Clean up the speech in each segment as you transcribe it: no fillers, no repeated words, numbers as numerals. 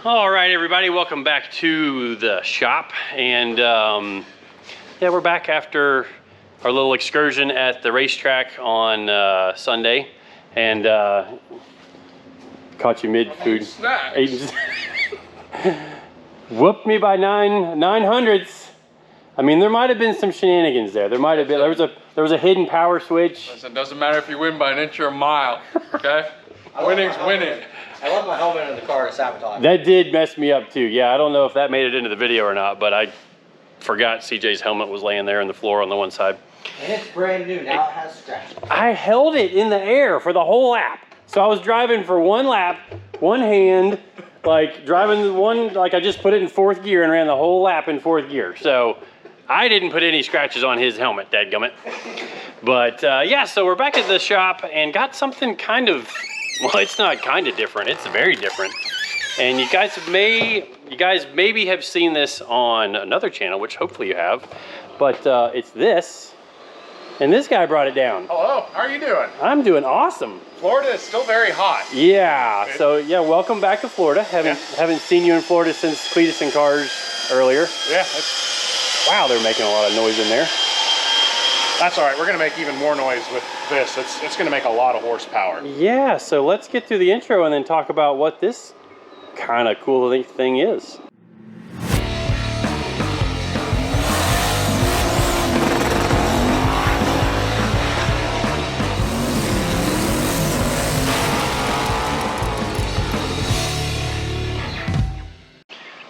All right, everybody, welcome back to the shop. And yeah, we're back after our little excursion at the racetrack on Sunday. And caught you mid-food. Whooped me by 9/900ths. I mean, there might have been some shenanigans there. There might have been. There was a hidden power switch. Listen, it doesn't matter if you win by an inch or a mile. Okay, winning's winning. I left my helmet in the car to sabotage. That did mess me up too. Yeah, I don't know if that made it into the video or not, but I forgot CJ's helmet was laying there on the floor on the one side. And it's brand new. Now it has scratches. I held it in the air for the whole lap. So I was driving for one lap, one hand, like driving one, like I just put it in fourth gear and ran the whole lap in fourth gear. So I didn't put any scratches on his helmet, dadgummit. But yeah, so we're back at the shop and got something kind of, well, it's not kind of different, it's very different. And you guys maybe have seen this on another channel, which hopefully you have, but it's this, and this guy brought it down. Hello, how are you doing? I'm doing awesome. Florida is still very hot. Yeah, so yeah, welcome back to Florida. Haven't seen you in Florida since Cletus and Cars earlier. Yeah. Wow, they're making a lot of noise in there. That's all right, we're gonna make even more noise with this. It's gonna make a lot of horsepower. Yeah, so let's get through the intro and then talk about what this kind of cool thing is.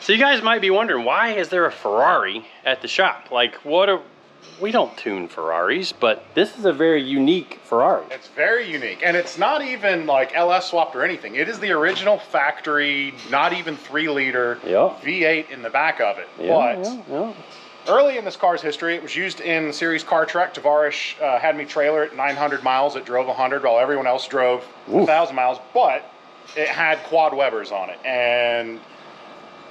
So you guys might be wondering, why is there a Ferrari at the shop? Like, we don't tune Ferraris, but this is a very unique Ferrari. It's very unique, and it's not even like LS swapped or anything. It is the original factory, not even 3-liter V8 in the back of it. But early in this car's history, it was used in the series Car Trek. Tavares had me trailer at 900 miles. It drove 100 while everyone else drove 1,000 miles, but it had quad Webers on it. And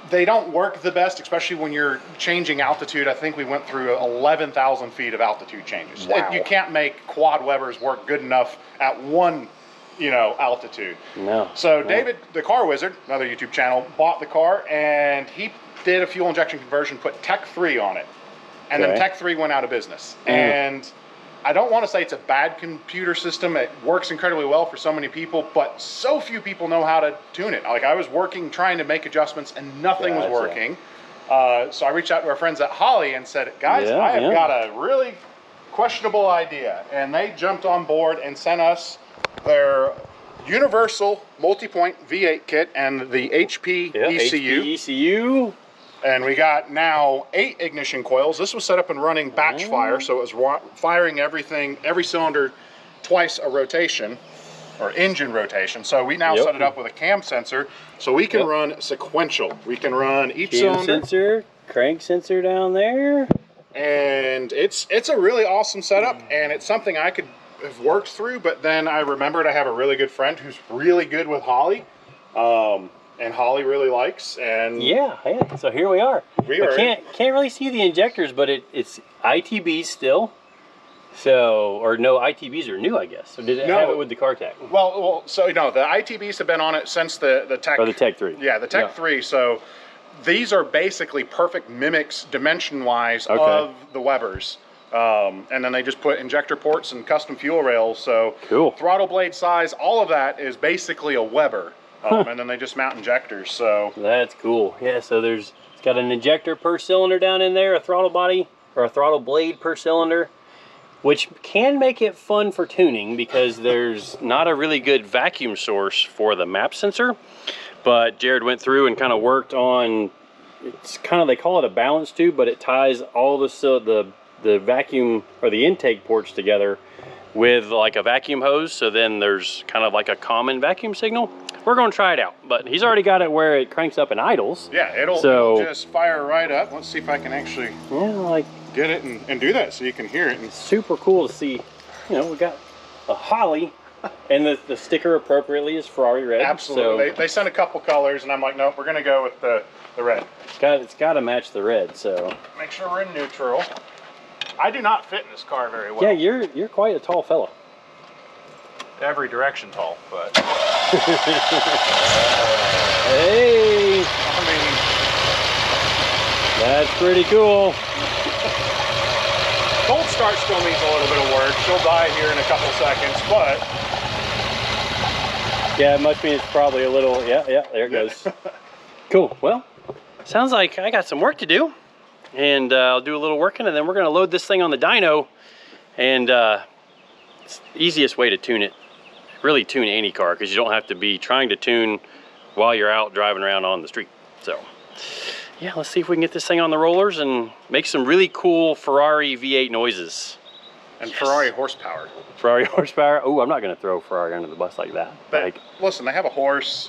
they don't work the best, especially when you're changing altitude. I think we went through 11,000 feet of altitude changes. Wow. You can't make quad Webers work good enough at one, altitude. No. So David, the Car Wizard, another YouTube channel, bought the car and he did a fuel injection conversion, put Tech 3 on it. And then Tech 3 went out of business. And I don't want to say it's a bad computer system. It works incredibly well for so many people, but so few people know how to tune it. Like, I was trying to make adjustments and nothing was working. So I reached out to our friends at Holley and said, guys, I have got a really questionable idea. And they jumped on board and sent us their universal multi-point V8 kit and the HP ECU. HP ECU. And we got now 8 ignition coils. This was set up and running batch fire, so it was firing every cylinder twice a rotation, or engine rotation. So we now set it up with a cam sensor, so we can run sequential. We can run each cylinder. Sensor, crank sensor down there. And it's a really awesome setup, and it's something I could have worked through, but then I remembered I have a really good friend who's really good with Holley. And Holley really likes, and so here we are. Can't really see the injectors, but it's ITBs still. So, or no, ITBs are new, I guess. So did it have it with the car tech? Well, so the ITBs have been on it since the Tech. Or the Tech 3. Yeah, the Tech 3. So these are basically perfect mimics, dimension-wise, of the Webers. And then they just put injector ports and custom fuel rails. So throttle blade size, all of that is basically a Weber. And then they just mount injectors, so. That's cool. Yeah, so it's got an injector per cylinder down in there, a throttle body, or a throttle blade per cylinder, which can make it fun for tuning because there's not a really good vacuum source for the map sensor. But Jared went through and kind of worked on, it's kind of, they call it a balance tube, but it ties all the vacuum, or the intake ports together with like a vacuum hose, so then there's kind of like a common vacuum signal. We're going to try it out, but he's already got it where it cranks up and idles. Yeah, it'll just fire right up. Let's see if I can actually get it and do that so you can hear it. It's super cool to see. We got a Holley, and the sticker appropriately is Ferrari red. Absolutely. So they sent a couple colors, and I'm like, nope, we're going to go with the red. It's got to match the red, so. Make sure we're in neutral. I do not fit in this car very well. Yeah, you're quite a tall fella. Every direction tall, but. Hey! That's pretty cool. Cold start still needs a little bit of work. She'll die here in a couple seconds, but yeah, it must mean it's probably a little, yeah, there it goes. Cool, well, sounds like I got some work to do, and I'll do a little working, and then we're gonna load this thing on the dyno, and it's the easiest way to tune it, really tune any car, because you don't have to be trying to tune while you're out driving around on the street. So yeah, let's see if we can get this thing on the rollers and make some really cool Ferrari V8 noises. And yes. Ferrari horsepower. Ferrari horsepower. Oh, I'm not going to throw Ferrari under the bus like that. But like, listen, they have a horse.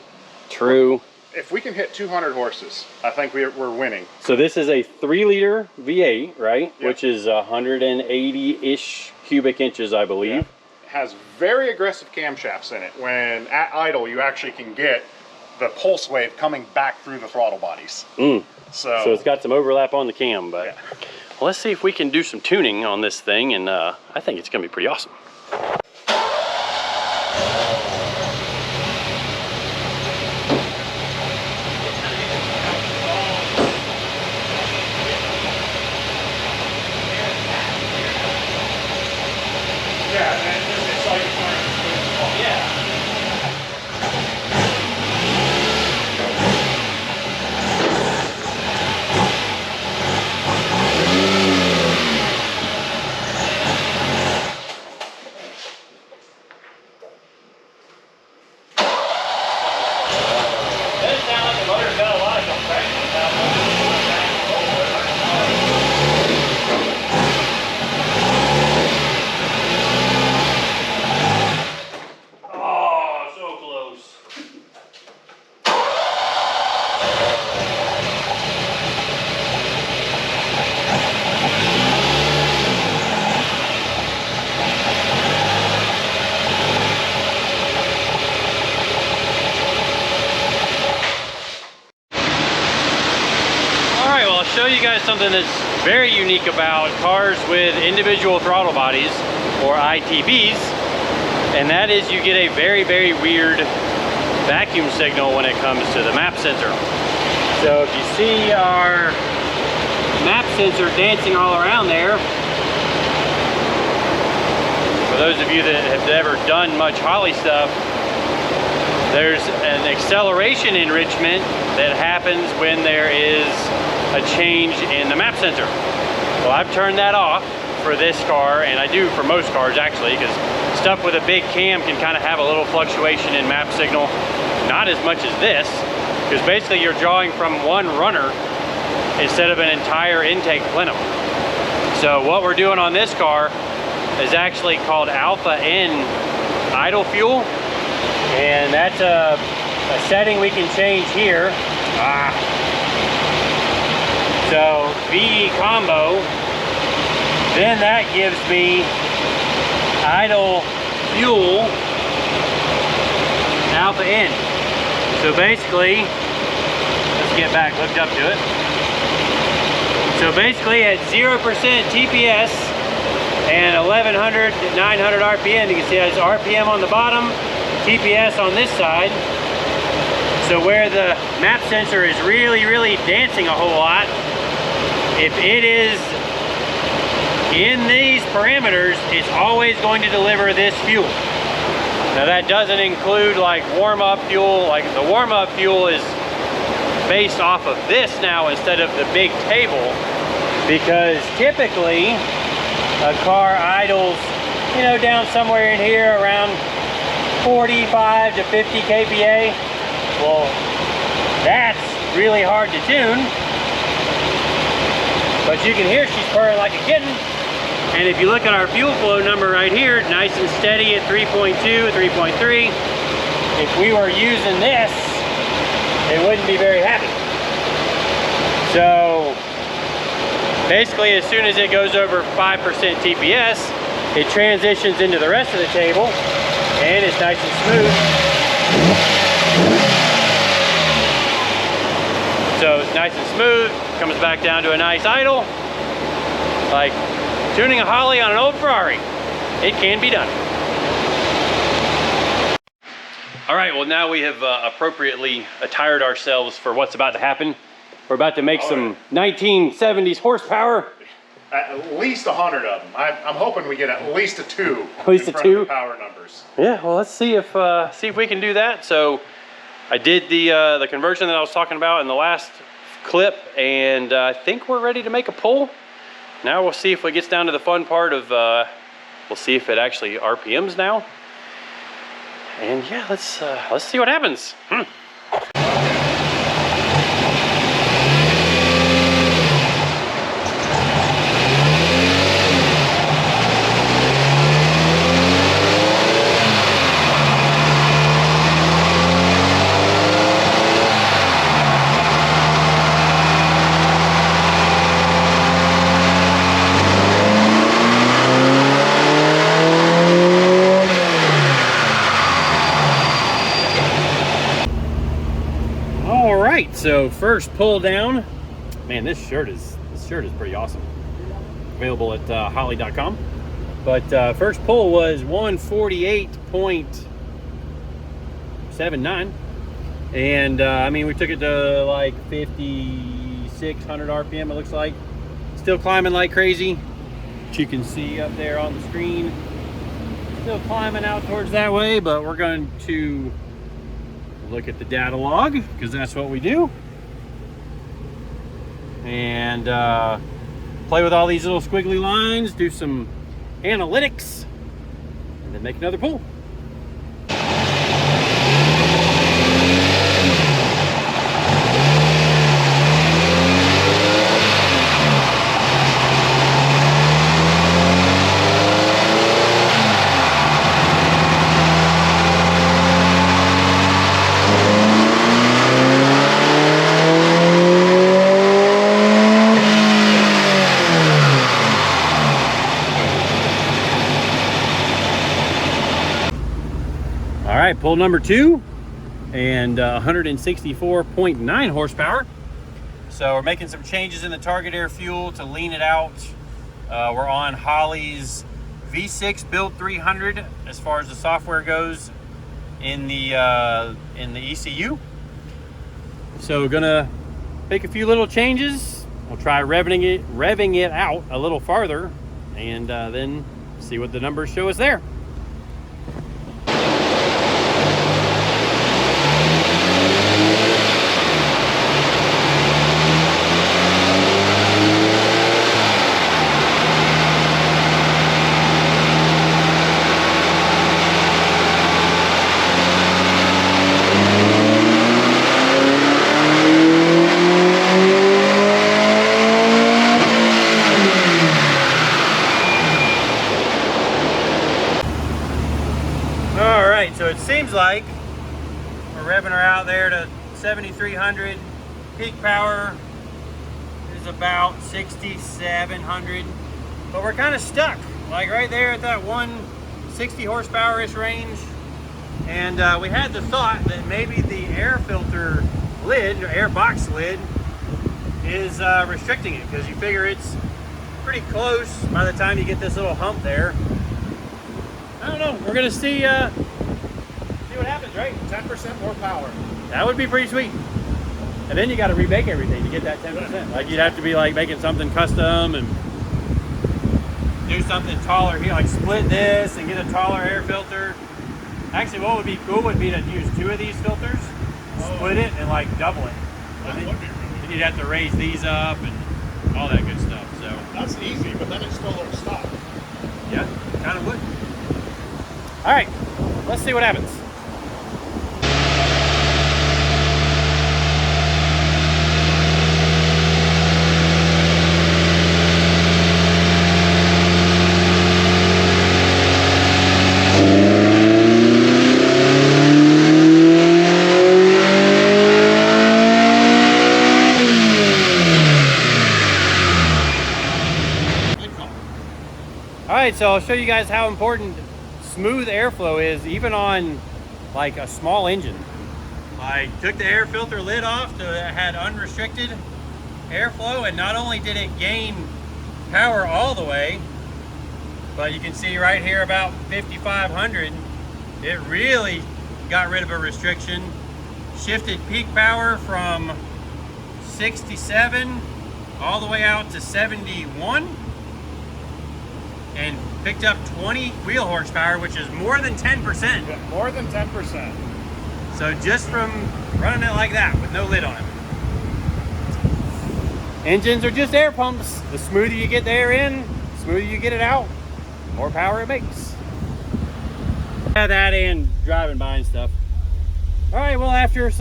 True. If we can hit 200 horses, I think we're winning. So this is a 3-liter V8, right? Yep. Which is 180-ish cubic inches, I believe. Yep. It has very aggressive camshafts in it. When at idle, you actually can get the pulse wave coming back through the throttle bodies. So it's got some overlap on the cam, but yeah. Well, let's see if we can do some tuning on this thing, and I think it's going to be pretty awesome. Show you guys something that's very unique about cars with individual throttle bodies, or ITBs, and that is you get a very, very weird vacuum signal when it comes to the map sensor. So if you see our map sensor dancing all around there, for those of you that have never done much Holley stuff, there's an acceleration enrichment that happens when there is a change in the map sensor. Well, I've turned that off for this car, and I do for most cars actually, because stuff with a big cam can kind of have a little fluctuation in map signal. Not as much as this, because basically you're drawing from one runner instead of an entire intake plenum. So what we're doing on this car is actually called Alpha N idle fuel, and that's a setting we can change here. So VE combo, then that gives me idle fuel Alpha N. So basically, let's get back hooked up to it. So basically at 0% TPS and 1100 to 900 RPM, you can see that's RPM on the bottom, TPS on this side. So where the map sensor is really, really dancing a whole lot, if it is in these parameters, it's always going to deliver this fuel. Now that doesn't include like warm-up fuel. Like the warm-up fuel is based off of this now instead of the big table, because typically a car idles, you know, down somewhere in here around 45 to 50 kPa. Well, that's really hard to tune. But you can hear she's purring like a kitten. And if you look at our fuel flow number right here, nice and steady at 3.2, 3.3. If we were using this, it wouldn't be very happy. So basically, as soon as it goes over 5% TPS, it transitions into the rest of the table, and it's nice and smooth. So it's nice and smooth, comes back down to a nice idle. Like tuning a Holley on an old Ferrari, it can be done. All right, well now we have appropriately attired ourselves for what's about to happen. We're about to make some 1970s horsepower. At least 100 of them. I'm hoping we get at least a 2. At least a 2 power numbers. Yeah, well, let's see if we can do that. So I did the conversion that I was talking about in the last clip, and I think we're ready to make a pull. Now we'll see if it gets down to the fun part of we'll see if it actually RPMs now. And yeah, let's see what happens. So first pull down, man, this shirt is pretty awesome. Available at Holley.com. But first pull was 148.79, and I mean, we took it to like 5,600 RPM. It looks like still climbing like crazy. Which you can see up there on the screen. Still climbing out towards that way, but we're going to look at the data log because that's what we do, and play with all these little squiggly lines, do some analytics, and then make another pull. All right, pull number 2, and 164.9 horsepower. So we're making some changes in the target air fuel to lean it out. We're on Holley's V6 Build 300 as far as the software goes in the ECU. So we're gonna make a few little changes. We'll try revving it out a little farther, and then see what the numbers show us there. So it seems like we're revving her out there to 7,300. Peak power is about 6,700, but we're kind of stuck, like right there at that 160 horsepower-ish range. And we had the thought that maybe the air filter lid, or air box lid, is restricting it, because you figure it's pretty close by the time you get this little hump there. I don't know. We're gonna see what happens, right? 10% more power. That would be pretty sweet. And then you got to remake everything to get that 10%. Like, you'd have to be like making something custom and do something taller here, like split this and get a taller air filter. Actually, what would be cool would be to use 2 of these filters, split it, and like double it. Then you'd have to raise these up and all that good stuff. So that's easy, but then it still looks stock. Yeah, kind of would. All right, let's see what happens. Alright, so I'll show you guys how important smooth airflow is, even on like a small engine. I took the air filter lid off so it had unrestricted airflow, and not only did it gain power all the way, but you can see right here about 5,500, it really got rid of a restriction, shifted peak power from 67 all the way out to 71 and picked up 20 wheel horsepower, which is more than 10%. Yeah, more than 10%. So just from running it like that with no lid on it. Engines are just air pumps. The smoother you get the air in, the smoother you get it out, the more power it makes. Yeah, that and driving by and stuff. All right, well, after a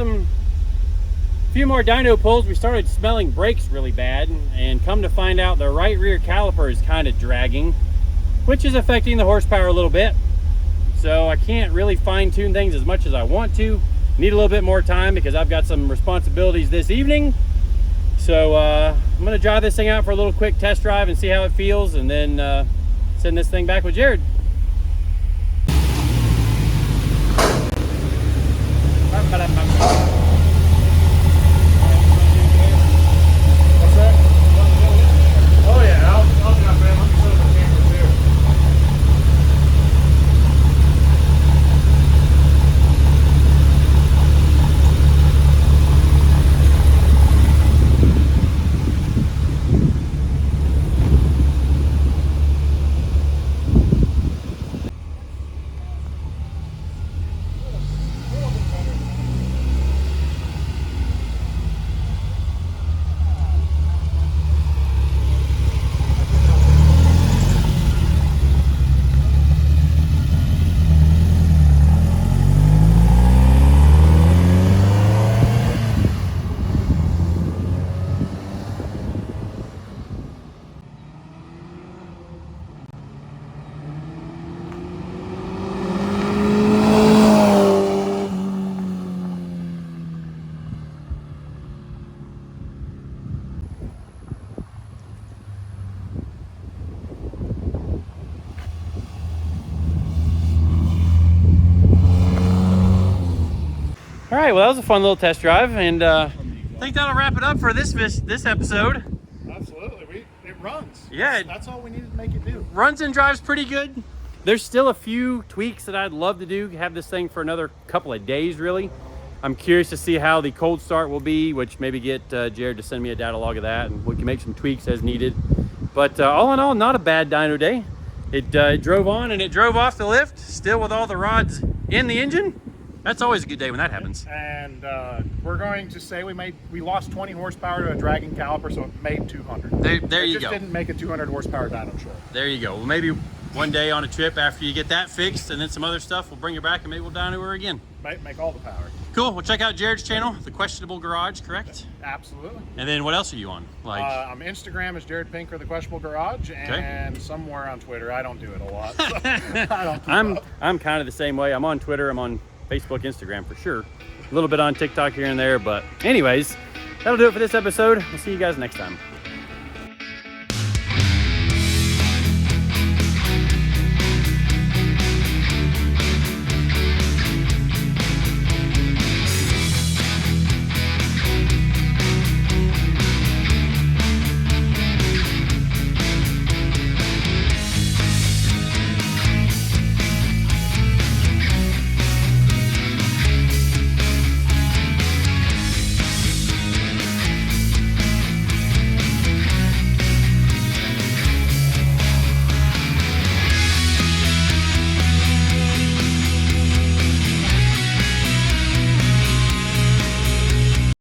few more dyno pulls, we started smelling brakes really bad, and come to find out the right rear caliper is kind of dragging, which is affecting the horsepower a little bit. So I can't really fine tune things as much as I want to. Need a little bit more time because I've got some responsibilities this evening. So I'm gonna drive this thing out for a little quick test drive and see how it feels, and then send this thing back with Jared. What's that? Oh yeah, I'll jump in. Let me show the cameras here. All right, well, that was a fun little test drive, and I think that'll wrap it up for this episode. Absolutely, it runs. Yeah, That's all we needed to make it do. Runs and drives pretty good. There's still a few tweaks that I'd love to do, have this thing for another couple of days, really. I'm curious to see how the cold start will be, which maybe get Jared to send me a data log of that, and we can make some tweaks as needed. But all in all, not a bad dyno day. It drove on and it drove off the lift, still with all the rods in the engine. That's always a good day when that happens. And we're going to say we lost 20 horsepower to a dragging caliper, so it made 200. There you go. It just didn't make a 200 horsepower dyno short. There you go. Well, maybe one day on a trip after you get that fixed and then some other stuff, we'll bring her back and maybe we'll dyno her again. Make all the power. Cool. Well, check out Jared's channel, The Questionable Garage, correct? Absolutely. And then what else are you on? Like, on Instagram is Jared Pinker, The Questionable Garage, and somewhere on Twitter. I don't do it a lot. So I don't keep up. I'm kind of the same way. I'm on Twitter. I'm on Facebook, Instagram for sure. A little bit on TikTok here and there, but anyways, that'll do it for this episode. We'll see you guys next time.